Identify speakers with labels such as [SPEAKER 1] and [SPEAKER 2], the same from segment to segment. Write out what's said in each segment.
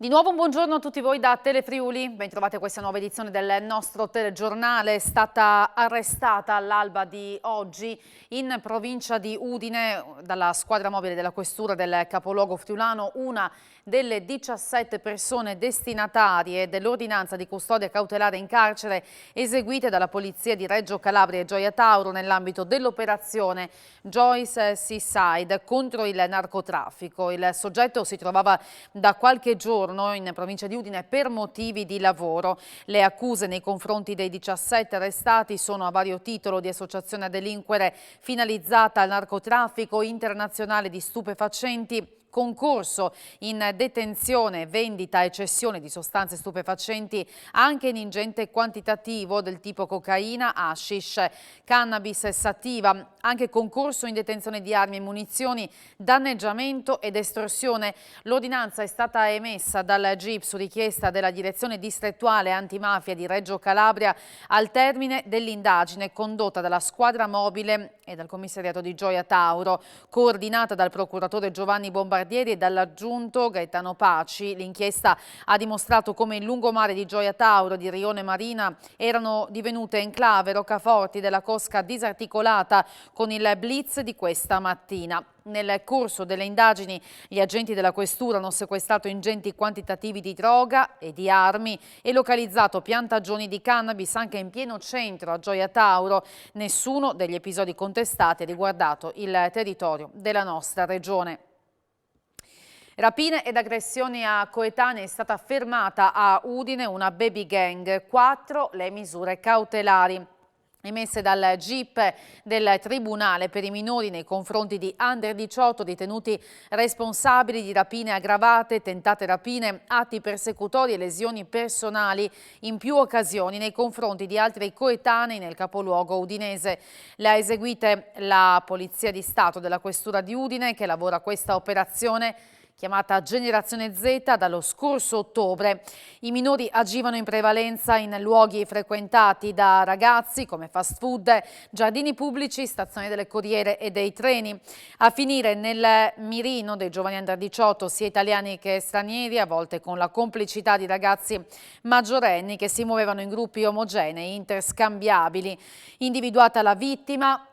[SPEAKER 1] Di nuovo un buongiorno a tutti voi da Telefriuli, ben trovate a questa nuova edizione del nostro telegiornale. È stata arrestata all'alba di oggi in provincia di Udine dalla squadra mobile della questura del capoluogo friulano una delle 17 persone destinatarie dell'ordinanza di custodia cautelare in carcere eseguite dalla polizia di Reggio Calabria e Gioia Tauro nell'ambito dell'operazione Joyce Seaside contro il narcotraffico. Il soggetto si trovava da qualche giorno in provincia di Udine per motivi di lavoro. Le accuse nei confronti dei 17 arrestati sono a vario titolo di associazione a delinquere finalizzata al narcotraffico internazionale di stupefacenti, concorso in detenzione, vendita e cessione di sostanze stupefacenti anche in ingente quantitativo del tipo cocaina, hashish, cannabis sativa, anche concorso in detenzione di armi e munizioni, danneggiamento ed estorsione. L'ordinanza è stata emessa dal GIP su richiesta della Direzione Distrettuale Antimafia di Reggio Calabria al termine dell'indagine condotta dalla squadra mobile e dal commissariato di Gioia Tauro, coordinata dal procuratore Giovanni Bombardieri e dall'aggiunto Gaetano Paci. L'inchiesta ha dimostrato come il lungomare di Gioia Tauro, di Rione Marina, erano divenute enclave roccaforti della cosca disarticolata con il blitz di questa mattina. Nel corso delle indagini gli agenti della questura hanno sequestrato ingenti quantitativi di droga e di armi e localizzato piantagioni di cannabis anche in pieno centro a Gioia Tauro. Nessuno degli episodi contestati ha riguardato il territorio della nostra regione. Rapine ed aggressioni a coetanei. È stata fermata a Udine una baby gang, 4 le misure cautelari emesse dal GIP del Tribunale per i minori nei confronti di under 18 detenuti responsabili di rapine aggravate, tentate rapine, atti persecutori e lesioni personali in più occasioni nei confronti di altri coetanei nel capoluogo udinese. Le ha eseguite la Polizia di Stato della Questura di Udine, che lavora questa operazione chiamata Generazione Z dallo scorso ottobre. I minori agivano in prevalenza in luoghi frequentati da ragazzi come fast food, giardini pubblici, stazioni delle corriere e dei treni. A finire nel mirino dei giovani under 18, sia italiani che stranieri, a volte con la complicità di ragazzi maggiorenni che si muovevano in gruppi omogenei, interscambiabili. Individuata la vittima,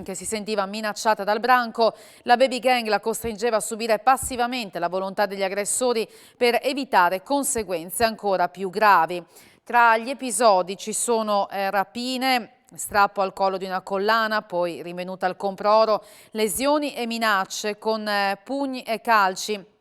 [SPEAKER 1] che si sentiva minacciata dal branco, la baby gang la costringeva a subire passivamente la volontà degli aggressori per evitare conseguenze ancora più gravi. Tra gli episodi ci sono rapine, strappo al collo di una collana, poi rinvenuta al comproro, lesioni e minacce con pugni e calci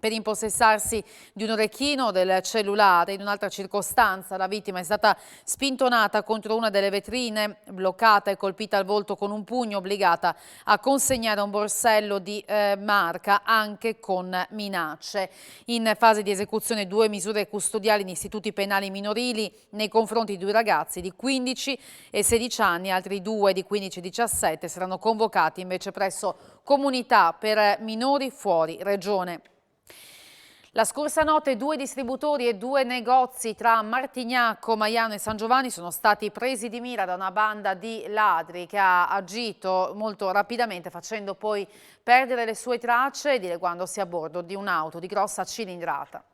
[SPEAKER 1] per impossessarsi di un orecchino del cellulare. In un'altra circostanza la vittima è stata spintonata contro una delle vetrine, bloccata e colpita al volto con un pugno, obbligata a consegnare un borsello di marca anche con minacce. In fase di esecuzione 2 misure custodiali in istituti penali minorili nei confronti di 2 ragazzi di 15 e 16 anni, altri 2 di 15 e 17 saranno convocati invece presso comunità per minori fuori regione. La scorsa notte 2 distributori e 2 negozi tra Martignacco, Maiano e San Giovanni sono stati presi di mira da una banda di ladri che ha agito molto rapidamente, facendo poi perdere le sue tracce, dileguandosi a bordo di un'auto di grossa cilindrata.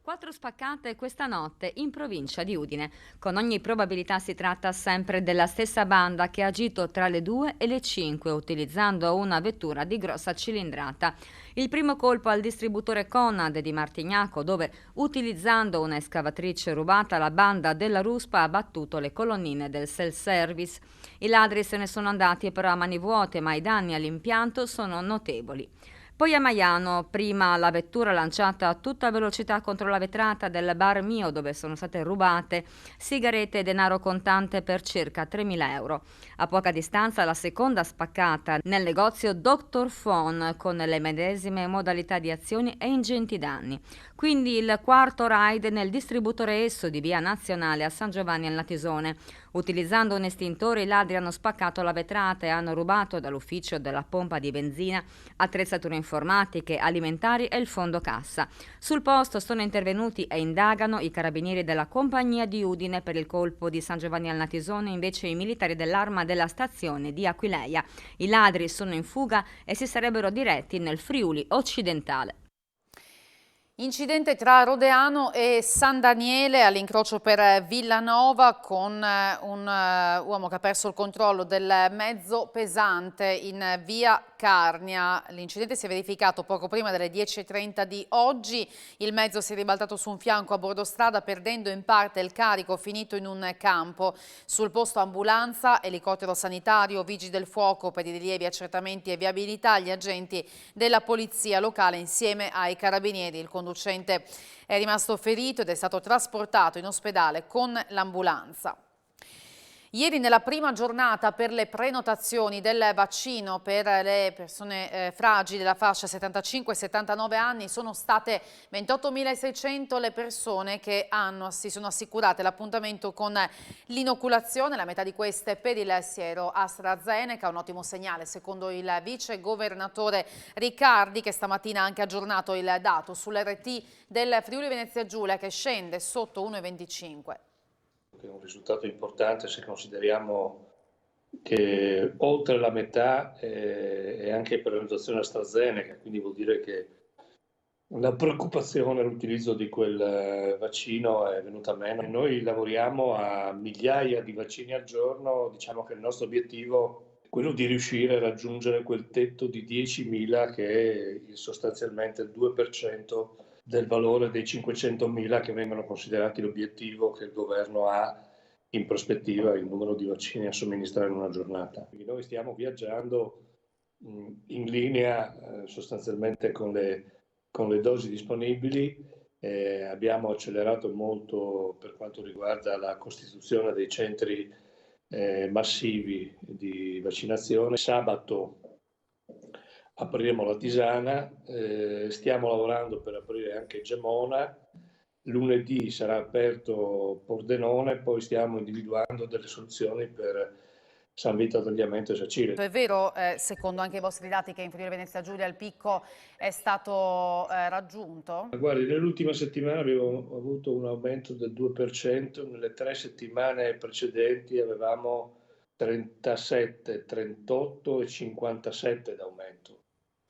[SPEAKER 2] 4 spaccate questa notte in provincia di Udine. Con ogni probabilità si tratta sempre della stessa banda che ha agito tra le 2 e le 5 utilizzando una vettura di grossa cilindrata. Il primo colpo al distributore Conad di Martignacco, dove utilizzando un'escavatrice rubata la banda della ruspa ha battuto le colonnine del self-service. I ladri se ne sono andati però a mani vuote, ma i danni all'impianto sono notevoli. Poi a Maiano, prima la vettura lanciata a tutta velocità contro la vetrata del bar Mio, dove sono state rubate sigarette e denaro contante per circa 3.000 euro. A poca distanza la seconda spaccata nel negozio Dr. Phone con le medesime modalità di azioni e ingenti danni. Quindi il quarto raid nel distributore Esso di via Nazionale a San Giovanni al Natisone. Utilizzando un estintore i ladri hanno spaccato la vetrata e hanno rubato dall'ufficio della pompa di benzina attrezzature informatiche, alimentari e il fondo cassa. Sul posto sono intervenuti e indagano i carabinieri della compagnia di Udine. Per il colpo di San Giovanni al Natisone invece i militari dell'Arma della stazione di Aquileia. I ladri sono in fuga e si sarebbero diretti nel Friuli occidentale.
[SPEAKER 1] Incidente tra Rodeano e San Daniele all'incrocio per Villanova con un uomo che ha perso il controllo del mezzo pesante in via Carnia. L'incidente si è verificato poco prima delle 10:30 di oggi. Il mezzo si è ribaltato su un fianco a bordo strada perdendo in parte il carico finito in un campo. Sul posto ambulanza, elicottero sanitario, vigili del fuoco per i rilievi, accertamenti e viabilità, gli agenti della polizia locale insieme ai carabinieri. Il conducente è rimasto ferito ed è stato trasportato in ospedale con l'ambulanza. Ieri nella prima giornata per le prenotazioni del vaccino per le persone fragili della fascia 75-79 anni sono state 28.600 le persone che si sono assicurate l'appuntamento con l'inoculazione, la metà di queste per il siero AstraZeneca, un ottimo segnale secondo il vice governatore Riccardi, che stamattina ha anche aggiornato il dato sull'RT del Friuli Venezia Giulia che scende sotto 1,25.
[SPEAKER 3] È un risultato importante se consideriamo che oltre la metà è anche per prenotazione AstraZeneca, quindi vuol dire che la preoccupazione all'utilizzo di quel vaccino è venuta meno. Noi lavoriamo a migliaia di vaccini al giorno, diciamo che il nostro obiettivo è quello di riuscire a raggiungere quel tetto di 10.000 che è sostanzialmente il 2% del valore dei 500.000 che vengono considerati l'obiettivo che il governo ha in prospettiva, il numero di vaccini da somministrare in una giornata. Quindi noi stiamo viaggiando in linea sostanzialmente con le dosi disponibili, abbiamo accelerato molto per quanto riguarda la costituzione dei centri massivi di vaccinazione. Sabato apriremo la Tisana, stiamo lavorando per aprire anche Gemona, lunedì sarà aperto Pordenone, poi stiamo individuando delle soluzioni per San Vito Tagliamento e Sacile.
[SPEAKER 1] È vero, secondo anche i vostri dati, che in Friuli Venezia Giulia il picco è stato raggiunto?
[SPEAKER 3] Guardi, nell'ultima settimana abbiamo avuto un aumento del 2%, nelle 3 settimane precedenti avevamo 37, 38 e 57 d'aumento.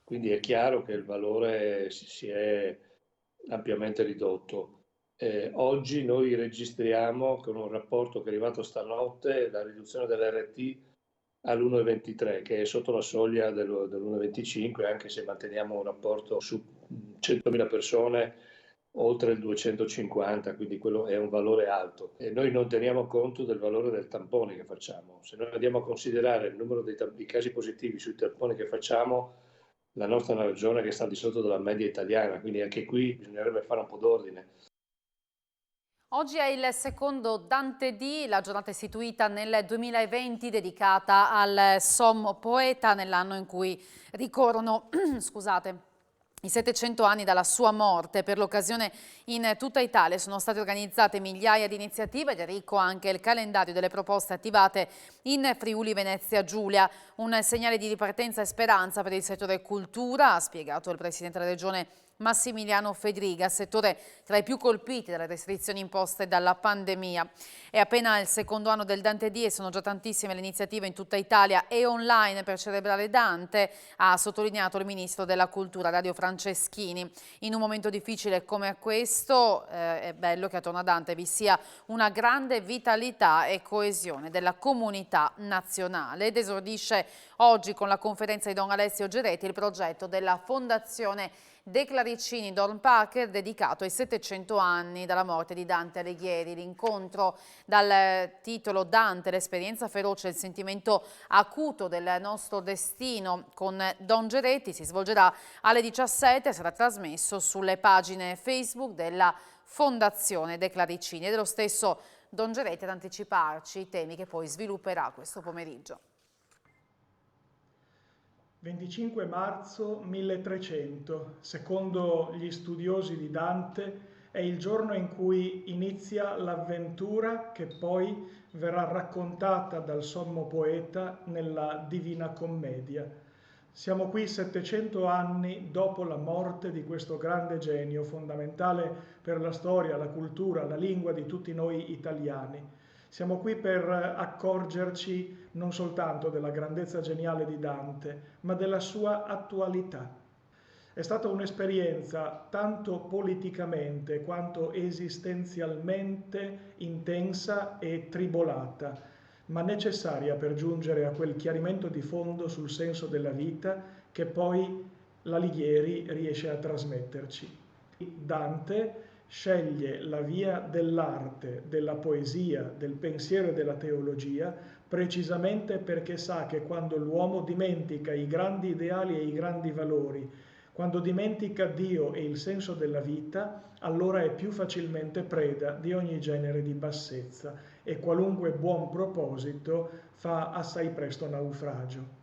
[SPEAKER 3] Quindi è chiaro che il valore si è ampiamente ridotto. Oggi noi registriamo con un rapporto che è arrivato stanotte la riduzione dell'RT all'1,23, che è sotto la soglia dell'1,25, anche se manteniamo un rapporto su 100.000 persone oltre il 250, quindi quello è un valore alto. E noi non teniamo conto del valore del tampone che facciamo. Se noi andiamo a considerare il numero di casi positivi sui tamponi che facciamo, la nostra è una regione che sta di sotto della media italiana, quindi anche qui bisognerebbe fare un po' d'ordine.
[SPEAKER 1] Oggi è il secondo Dante D, la giornata istituita nel 2020 dedicata al sommo poeta nell'anno in cui ricorrono, scusate, i 700 anni dalla sua morte. Per l'occasione in tutta Italia sono state organizzate migliaia di iniziative ed è ricco anche il calendario delle proposte attivate in Friuli Venezia Giulia. Un segnale di ripartenza e speranza per il settore cultura, ha spiegato il Presidente della Regione Massimiliano Fedriga, settore tra i più colpiti dalle restrizioni imposte dalla pandemia. È appena il secondo anno del Dante D e sono già tantissime le iniziative in tutta Italia e online per celebrare Dante, ha sottolineato il Ministro della Cultura Dario Franceschini. In un momento difficile come questo è bello che attorno a Dante vi sia una grande vitalità e coesione della comunità nazionale ed esordisce oggi con la conferenza di Don Alessio Gereti il progetto della Fondazione De Claricini Dorn Parker dedicato ai 700 anni dalla morte di Dante Alighieri. L'incontro dal titolo Dante, l'esperienza feroce e il sentimento acuto del nostro destino con Don Gereti si svolgerà alle 17 e sarà trasmesso sulle pagine Facebook della Fondazione De Claricini e dello stesso Don Gereti ad anticiparci i temi che poi svilupperà questo pomeriggio.
[SPEAKER 4] 25 marzo 1300, secondo gli studiosi di Dante, è il giorno in cui inizia l'avventura che poi verrà raccontata dal sommo poeta nella Divina Commedia. Siamo qui 700 anni dopo la morte di questo grande genio, fondamentale per la storia, la cultura, la lingua di tutti noi italiani. Siamo qui per accorgerci non soltanto della grandezza geniale di Dante, ma della sua attualità. È stata un'esperienza tanto politicamente quanto esistenzialmente intensa e tribolata, ma necessaria per giungere a quel chiarimento di fondo sul senso della vita che poi l'Alighieri riesce a trasmetterci. Dante sceglie la via dell'arte, della poesia, del pensiero e della teologia precisamente perché sa che quando l'uomo dimentica i grandi ideali e i grandi valori, quando dimentica Dio e il senso della vita, allora è più facilmente preda di ogni genere di bassezza e qualunque buon proposito fa assai presto naufragio.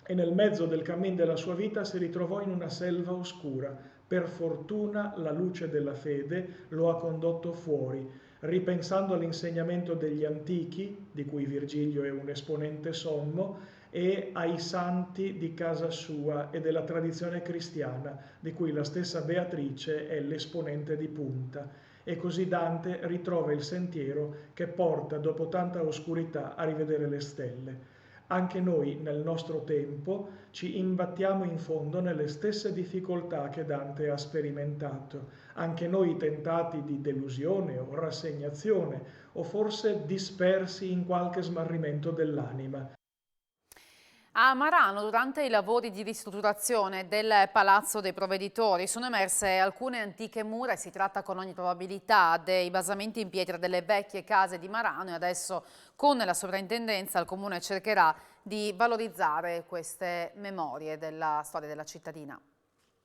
[SPEAKER 4] E nel mezzo del cammin della sua vita si ritrovò in una selva oscura. Per fortuna la luce della fede lo ha condotto fuori, ripensando all'insegnamento degli antichi, di cui Virgilio è un esponente sommo, e ai santi di casa sua e della tradizione cristiana, di cui la stessa Beatrice è l'esponente di punta. E così Dante ritrova il sentiero che porta, dopo tanta oscurità, a rivedere le stelle. Anche noi, nel nostro tempo, ci imbattiamo in fondo nelle stesse difficoltà che Dante ha sperimentato. Anche noi tentati di delusione o rassegnazione, o forse dispersi in qualche smarrimento dell'anima.
[SPEAKER 1] A Marano, durante i lavori di ristrutturazione del Palazzo dei Provveditori, sono emerse alcune antiche mura e si tratta con ogni probabilità dei basamenti in pietra delle vecchie case di Marano e adesso con la sovrintendenza il Comune cercherà di valorizzare queste memorie della storia della cittadina.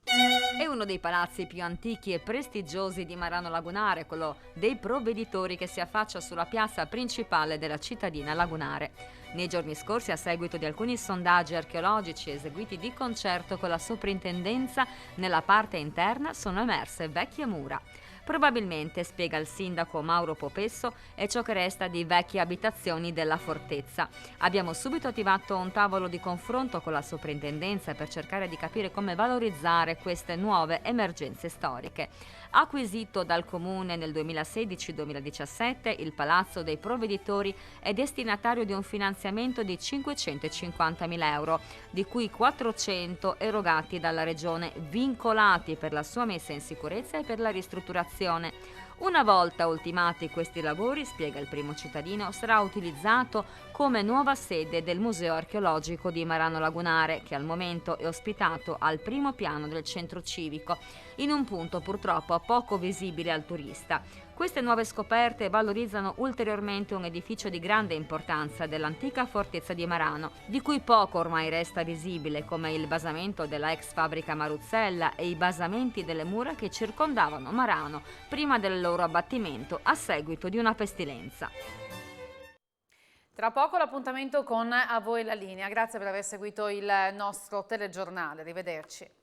[SPEAKER 2] È uno dei palazzi più antichi e prestigiosi di Marano Lagunare, quello dei Provveditori che si affaccia sulla piazza principale della cittadina lagunare. Nei giorni scorsi, a seguito di alcuni sondaggi archeologici eseguiti di concerto con la soprintendenza, nella parte interna sono emerse vecchie mura. Probabilmente, spiega il sindaco Mauro Popesso, è ciò che resta di vecchie abitazioni della fortezza. Abbiamo subito attivato un tavolo di confronto con la soprintendenza per cercare di capire come valorizzare queste nuove emergenze storiche. Acquisito dal Comune nel 2016-2017, il Palazzo dei Provveditori è destinatario di un finanziamento di 550.000 euro, di cui 400 erogati dalla Regione, vincolati per la sua messa in sicurezza e per la ristrutturazione. Una volta ultimati questi lavori, spiega il primo cittadino, sarà utilizzato come nuova sede del Museo Archeologico di Marano Lagunare, che al momento è ospitato al primo piano del centro civico, in un punto purtroppo poco visibile al turista. Queste nuove scoperte valorizzano ulteriormente un edificio di grande importanza dell'antica fortezza di Marano, di cui poco ormai resta visibile, come il basamento della ex fabbrica Maruzzella e i basamenti delle mura che circondavano Marano prima del loro abbattimento a seguito di una pestilenza.
[SPEAKER 1] Tra poco l'appuntamento con A Voi la Linea. Grazie per aver seguito il nostro telegiornale. Arrivederci.